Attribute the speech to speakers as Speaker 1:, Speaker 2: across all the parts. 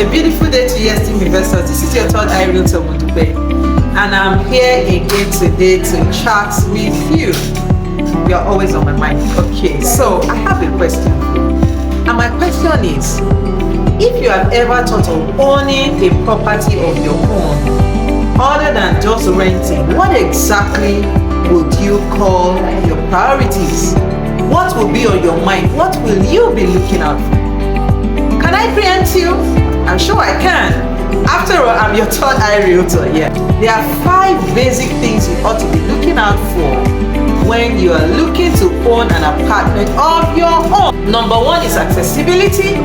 Speaker 1: A beautiful day to you, esteemed investors. This is your third eye realtor, Mudube, and I'm here again today to chat with you. You're always on my mind. Okay, so I have a question for you. And my question is, if you have ever thought of owning a property of your own, other than just renting, what exactly would you call your priorities? What will be on your mind? What will you be looking out for? Can I preempt you? I'm sure I can. After all, I'm your third eye realtor. Yeah. There are 5 basic things you ought to be looking out for when you are looking to own an apartment of your own. Number 1 is accessibility.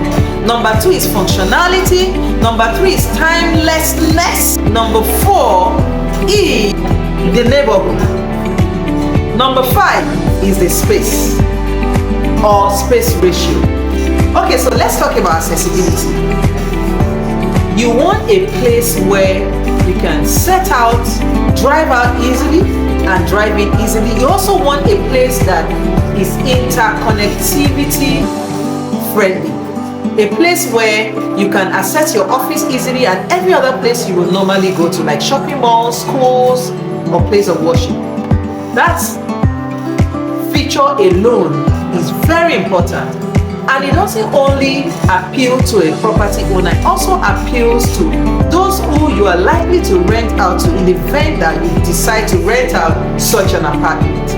Speaker 1: Number 2 is functionality. Number 3 is timelessness. Number 4 is the neighborhood. Number 5 is the space or space ratio. Okay, so let's talk about accessibility. You want a place where you can set out, drive out easily and drive in easily. You also want a place that is interconnectivity friendly. A place where you can access your office easily and every other place you will normally go to, like shopping malls, schools, or place of worship. That feature alone is very important. And it doesn't only appeal to a property owner, it also appeals to those who you are likely to rent out to in the event that you decide to rent out such an apartment.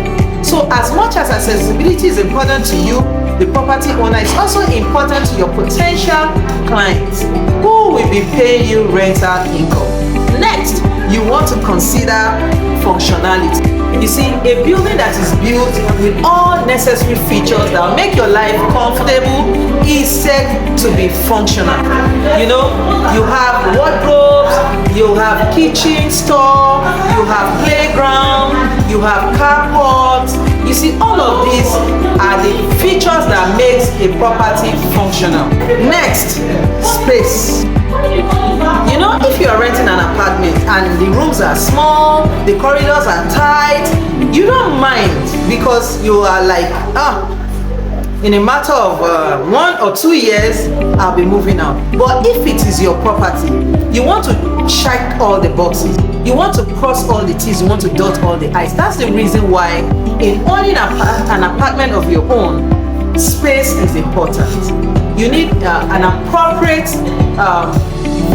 Speaker 1: So as much as accessibility is important to you, the property owner, is also important to your potential clients who will be paying you rental income. Next, you want to consider functionality. You see, a building that is built with all necessary features that will make your life comfortable is said to be functional. You know, you have wardrobes, you have kitchen store, you have playground, you have carports. You see, all of these are the features that makes a property functional. Next, space. You know, if you are renting an apartment and the rooms are small, the corridors are tight, you don't mind because you are like, in a matter of 1 or 2 years, I'll be moving out. But if it is your property, you want to check all the boxes. You want to cross all the T's, you want to dot all the I's. That's the reason why in owning an apartment of your own, space is important. You need an appropriate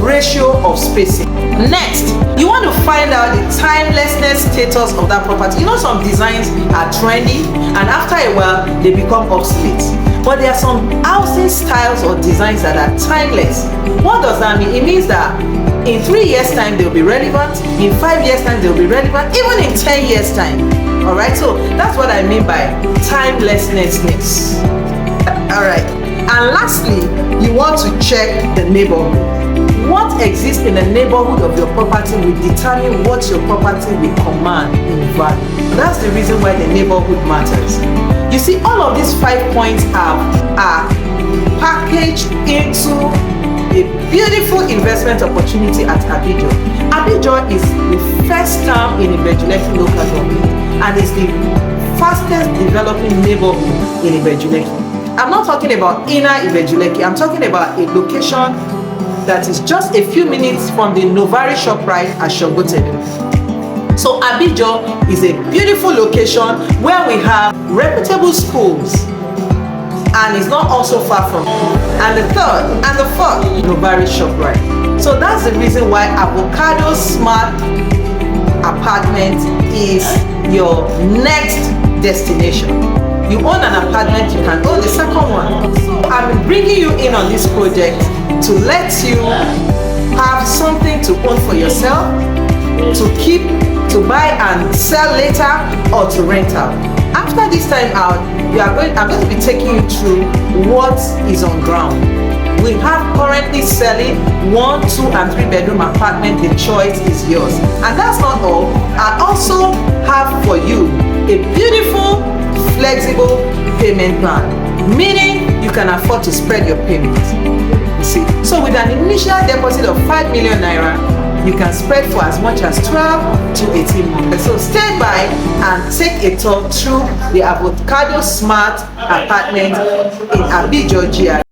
Speaker 1: ratio of spacing. Next, you want to find out the timelessness status of that property. You know, some designs are trendy and after a while they become obsolete. But there are some housing styles or designs that are timeless. What does that mean? It means that in 3 years time they'll be relevant, in 5 years time they'll be relevant, even in 10 years time. Alright, so that's what I mean by timelessness. Alright, and lastly, you want to check the neighborhood. What exists in the neighborhood of your property will determine what your property will command in value. That's the reason why the neighborhood matters. You see, all of these 5 points are packaged into a beautiful investment opportunity at Abijo. Abijo is the first town in Ibejuleki local government and is the fastest developing neighborhood in Ibejuleki. I'm not talking about inner Ibejuleki, I'm talking about a location that is just a few minutes from the Novari ShopRite at Shogotedu. So Abijo is a beautiful location where we have reputable schools and it's not also far from. And the third and the fourth, Novari ShopRite. So that's the reason why Avocado Smart Apartment is your next destination. You own an apartment, you can own the second one. So I'm bringing you in on this project to let you have something to own for yourself, to keep, to buy and sell later, or to rent out. After this time out, I'm going to be taking you through what is on ground. We have currently selling 1, 2, and 3 bedroom apartment. The choice is yours. And that's not all. I also have for you a beautiful, flexible payment plan, meaning you can afford to spread your payments. You see, so with an initial deposit of 5 million naira, you can spread for as much as 12 to 18 months. So stay by and take a tour through the Avocado Smart Apartment in Abijo GRA.